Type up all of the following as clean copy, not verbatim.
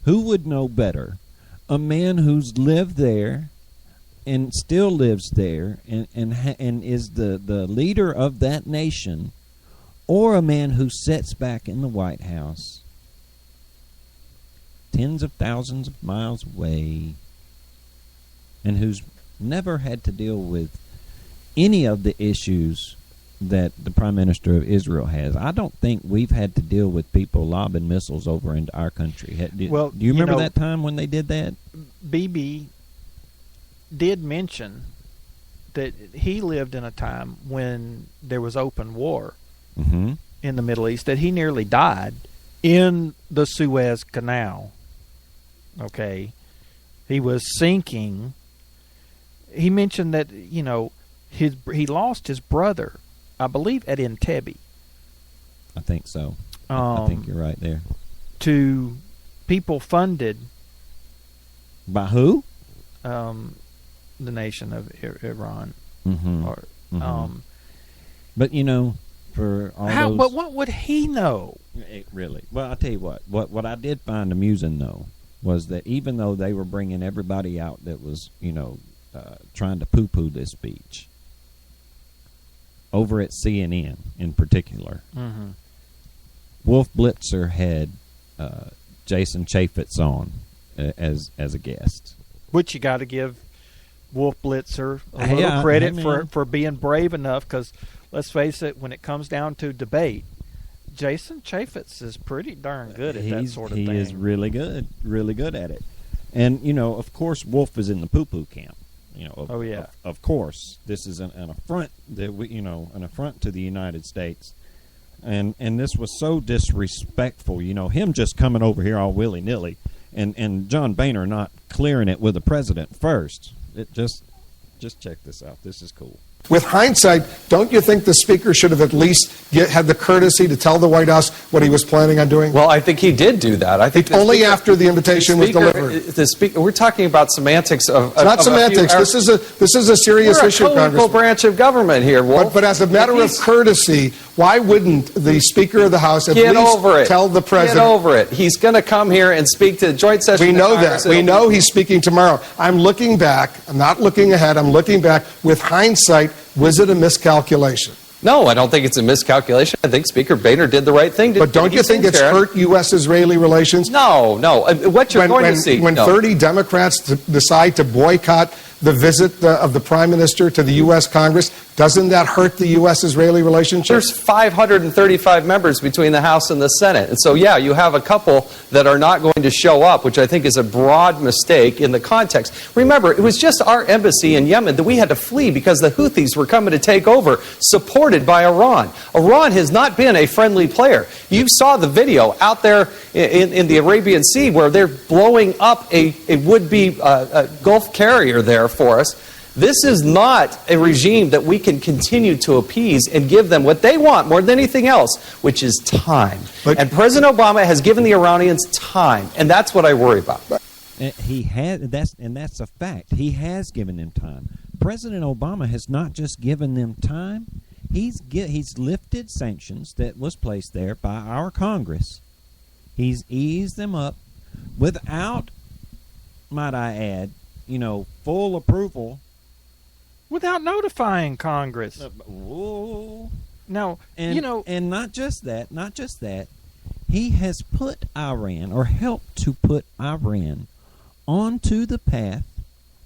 Who would know better? A man who's lived there and still lives there and is the leader of that nation, or a man who sits back in the White House tens of thousands of miles away and who's never had to deal with any of the issues that the Prime Minister of Israel has. I don't think we've had to deal with people lobbing missiles over into our country. Do you remember that time when they did that? Bibi did mention that he lived in a time when there was open war in the Middle East, that he nearly died in the Suez Canal. Okay. He was sinking. He mentioned that, he lost his brother, I believe, at Entebbe. I think so. I think you're right there. To people funded by who? The nation of Iran. But for all those, but what would he know? Really? Well, I'll tell you what. What I did find amusing though was that even though they were bringing everybody out that was trying to poo-poo this speech, over at CNN in particular, Wolf Blitzer had Jason Chaffetz on as a guest. Which you got to give Wolf Blitzer a little credit for being brave enough, because let's face it, when it comes down to debate, Jason Chaffetz is pretty darn good at that sort of thing. He is really good at it. And, of course, Wolf is in the poo-poo camp. Of course, this is an affront that an affront to the United States, and this was so disrespectful. Him just coming over here all willy nilly, and John Boehner not clearing it with the president first. It just check this out. This is cool. With hindsight, don't you think the Speaker should have at least had the courtesy to tell the White House what he was planning on doing? Well, I think he did do that. I think only after the invitation was delivered. We're talking about semantics of. It's not semantics. This is a serious issue, Congressman. We're a co-equal branch of government here, Wolf. But as a matter of courtesy, why wouldn't the Speaker of the House at least tell the President? Get over it. He's going to come here and speak to the joint session. We know that. We know he's speaking tomorrow. I'm looking back. I'm not looking ahead. I'm looking back. With hindsight, was it a miscalculation? No, I don't think it's a miscalculation. I think Speaker Boehner did the right thing. But don't you think it's hurt U.S.-Israeli relations? No. What you're going to see. When 30 Democrats decide to boycott the visit of the Prime Minister to the U.S. Congress, doesn't that hurt the U.S.-Israeli relationship? There's 535 members between the House and the Senate. And so, you have a couple that are not going to show up, which I think is a broad mistake in the context. Remember, it was just our embassy in Yemen that we had to flee because the Houthis were coming to take over, supported by Iran. Iran has not been a friendly player. You saw the video out there in the Arabian Sea where they're blowing up a would-be Gulf carrier there for us. This is not a regime that we can continue to appease and give them what they want more than anything else, which is time. And President Obama has given the Iranians time, and that's what I worry about. That's a fact. He has given them time. President Obama has not just given them time. He's lifted sanctions that was placed there by our Congress. He's eased them up without, might I add, full approval. Without notifying Congress. Now, and not just that, he has put Iran, or helped to put Iran, onto the path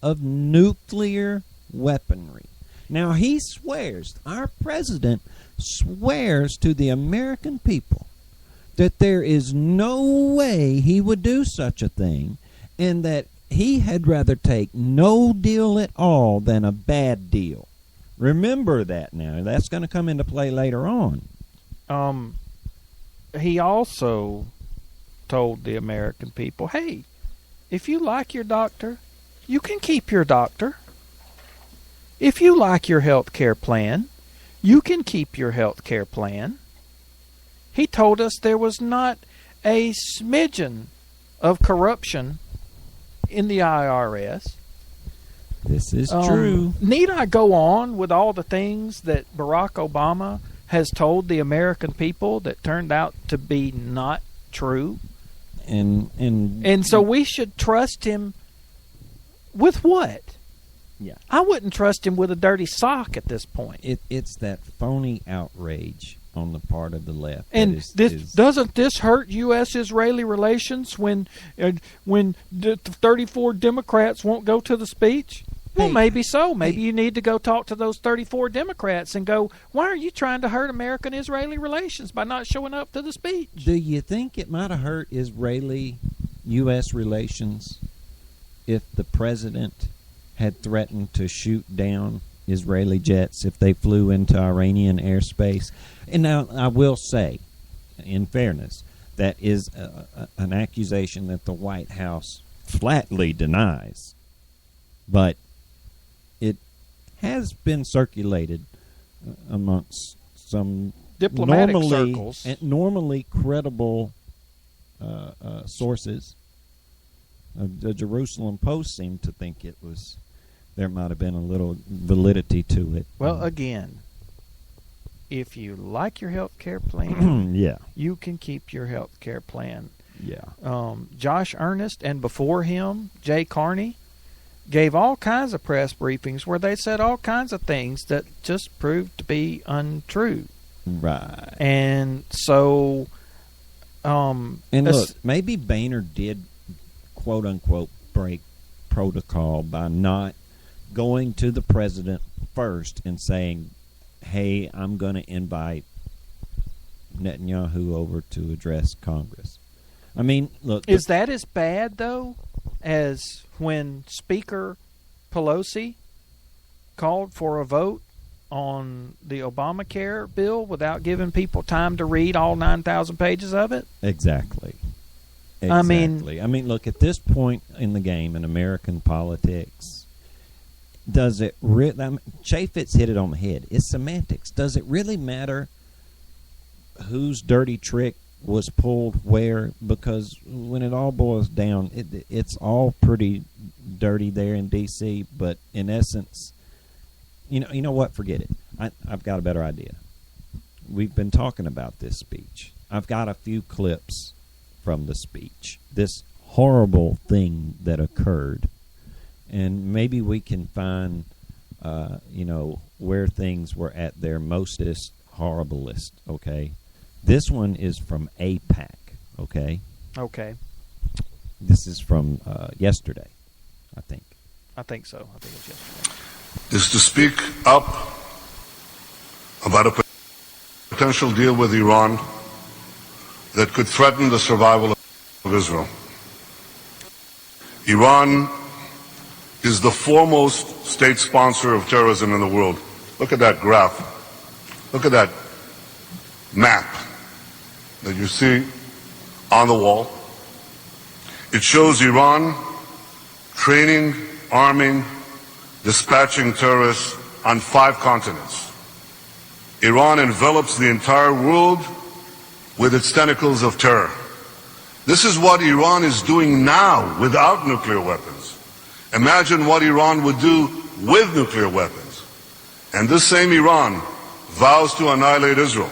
of nuclear weaponry. Now, he swears, our president swears to the American people that there is no way he would do such a thing, and that he had rather take no deal at all than a bad deal. Remember that now. That's going to come into play later on. He also told the American people, hey, if you like your doctor, you can keep your doctor. If you like your health care plan, you can keep your health care plan. He told us there was not a smidgen of corruption in the IRS. This is true. Need I go on with all the things that Barack Obama has told the American people that turned out to be not true? And so we should trust him with what? Yeah. I wouldn't trust him with a dirty sock at this point. It's that phony outrage on the part of the left. And doesn't this hurt U.S.-Israeli relations when the 34 Democrats won't go to the speech? Well, maybe so. Maybe you need to go talk to those 34 Democrats and go, why are you trying to hurt American-Israeli relations by not showing up to the speech? Do you think it might have hurt Israeli-U.S. relations if the president had threatened to shoot down Israeli jets if they flew into Iranian airspace? And now I will say, in fairness, that is an accusation that the White House flatly denies. But it has been circulated amongst some diplomatic circles, normally credible sources. The Jerusalem Post seemed to think there might have been a little validity to it. Well, again, if you like your health care plan, yeah, you can keep your health care plan. Yeah. Josh Earnest and before him, Jay Carney, gave all kinds of press briefings where they said all kinds of things that just proved to be untrue. Right. And so... and look, maybe Boehner did, quote-unquote, break protocol by not going to the president first and saying, hey, I'm going to invite Netanyahu over to address Congress. I mean, look... Is that as bad, though, as when Speaker Pelosi called for a vote on the Obamacare bill without giving people time to read all 9,000 pages of it? Exactly. I mean, look, at this point in the game in American politics, does it really... Chaffetz hit it on the head. It's semantics. Does it really matter whose dirty trick was pulled where? Because when it all boils down, it's all pretty dirty there in D.C., but in essence, you know what? Forget it. I've got a better idea. We've been talking about this speech. I've got a few clips from the speech. This horrible thing that occurred, and maybe we can find, where things were at their mostest horriblest, okay? This one is from AIPAC, okay? Okay. This is from yesterday, I think. I think so. I think it's yesterday. Is to speak up about a potential deal with Iran that could threaten the survival of Israel. Iran is the foremost state sponsor of terrorism in the world. Look at that graph. Look at that map that you see on the wall. It shows Iran training, arming, dispatching terrorists on 5 continents. Iran envelops the entire world with its tentacles of terror. This is what Iran is doing now without nuclear weapons. Imagine what Iran would do with nuclear weapons. And this same Iran vows to annihilate Israel.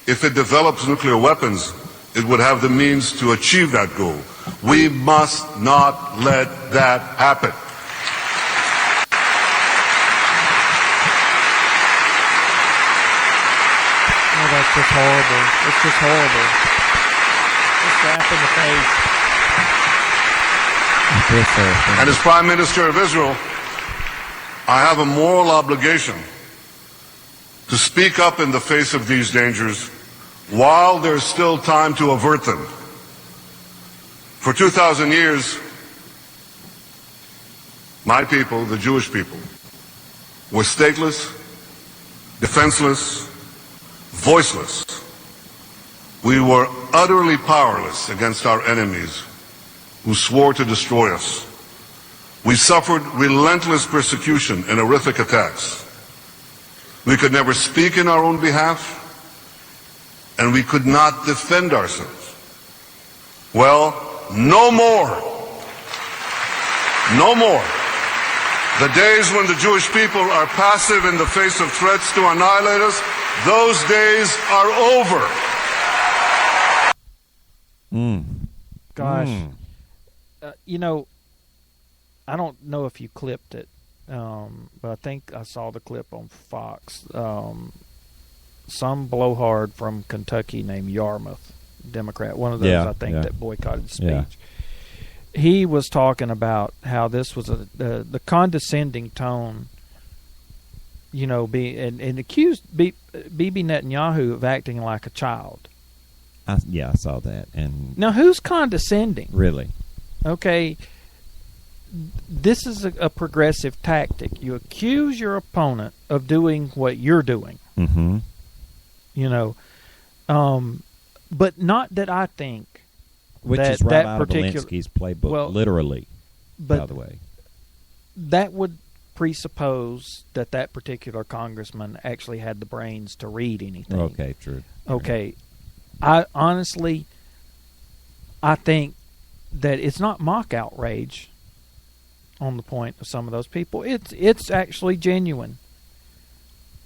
If it develops nuclear weapons, it would have the means to achieve that goal. We must not let that happen. Oh, that's just horrible. It's just horrible. Just slap in the face. And as Prime Minister of Israel, I have a moral obligation to speak up in the face of these dangers while there's still time to avert them. For 2,000 years, my people, the Jewish people, were stateless, defenseless, voiceless. We were utterly powerless against our enemies who swore to destroy us. We suffered relentless persecution and horrific attacks. We could never speak in our own behalf, and we could not defend ourselves. Well, no more. No more. The days when the Jewish people are passive in the face of threats to annihilate us, those days are over. Gosh. Mm. You know, I don't know if you clipped it, but I think I saw the clip on Fox. Some blowhard from Kentucky named Yarmouth, Democrat, one of those, Yeah, I think, yeah. that boycotted the speech. Yeah. He was talking about how this was the condescending tone, you know, and accused Bibi Netanyahu of acting like a child. I saw that. And Now, who's condescending? really, Okay, this is a progressive tactic. You accuse your opponent of doing what you're doing, mm-hmm. you know, but not that I think Which that is right that out of particular. Alinsky's playbook, well, literally, by But the way. that would presuppose that that particular congressman actually had the brains to read anything. Okay, true. Okay, I honestly, I think that it's not mock outrage on the point of some of those people. It's actually genuine,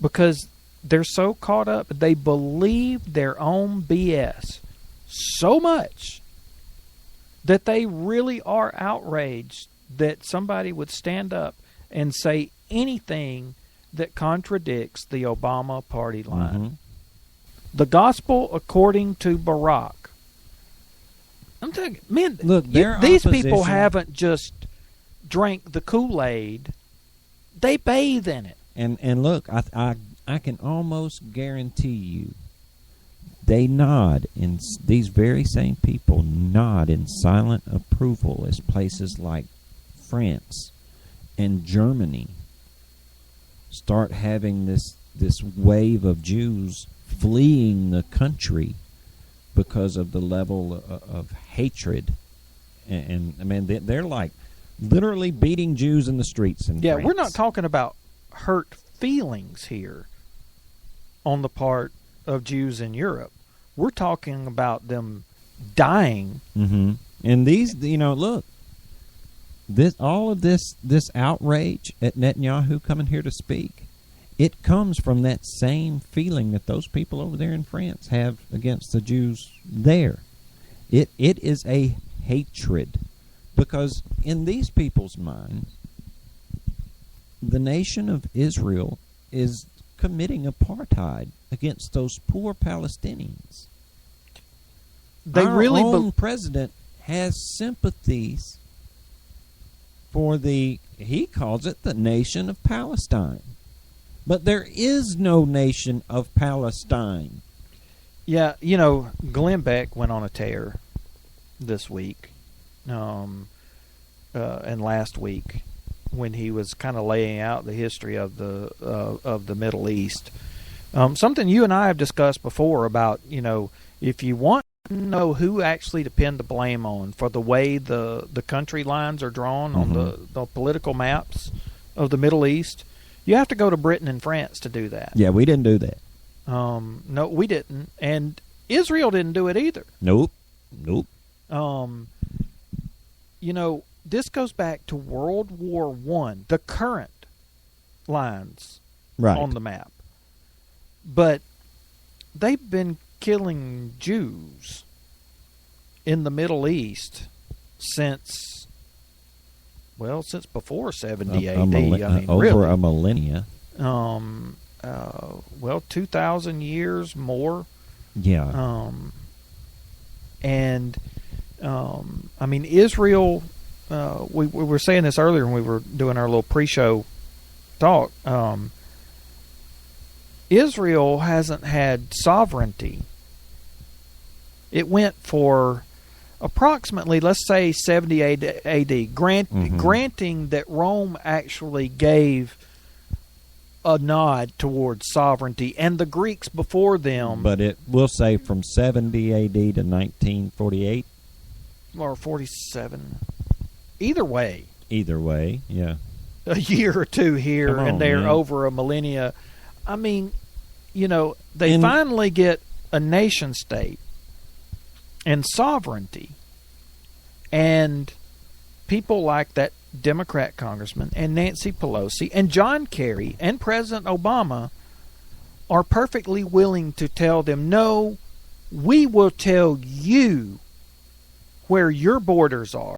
because they're so caught up, they believe their own BS so much that they really are outraged that somebody would stand up and say anything that contradicts the Obama party line. Mm-hmm. The gospel according to Barack. I'm telling you, man, Look, their these people opposition- haven't just drank the Kool-Aid. They bathe in it. And look, I can almost guarantee you, they nod in these very same people nod in silent approval as places like France and Germany start having this wave of Jews fleeing the country because of the level of hatred, and I mean they're like literally beating Jews in the streets in Yeah, France. we're not talking about hurt feelings here on the part of Jews in Europe. We're talking about them dying. Mm-hmm. And these, look, all of this outrage at Netanyahu coming here to speak, it comes from that same feeling that those people over there in France have against the Jews there. It is a hatred, because in these people's mind, the nation of Israel is committing apartheid against those poor Palestinians. They Our really own president has sympathies for he calls it the nation of Palestine. But there is no nation of Palestine. Yeah, Glenn Beck went on a tear this week, and last week, when he was kind of laying out the history of the Middle East. Something you and I have discussed before about, if you want to know who actually to pin the blame on for the way the country lines are drawn on the political maps of the Middle East, you have to go to Britain and France to do that. Yeah, we didn't do that. No, we didn't. And Israel didn't do it either. Nope. This goes back to World War I, the current lines Right. on the map. But they've been killing Jews in the Middle East since before 70 AD. Over a millennia. 2,000 years more. Yeah. Israel, we were saying this earlier when we were doing our little pre-show talk. Israel hasn't had sovereignty. It went for approximately, let's say, 70 AD, granting that Rome actually gave a nod towards sovereignty, and the Greeks before them. But it will say from 70 AD to 1948. Or 47. Either way. Either way, yeah. A year or two here Come on, and there man. over a millennia. I mean, they finally get a nation state and sovereignty, and people like that Democrat congressman and Nancy Pelosi and John Kerry and President Obama are perfectly willing to tell them, no, we will tell you where your borders are.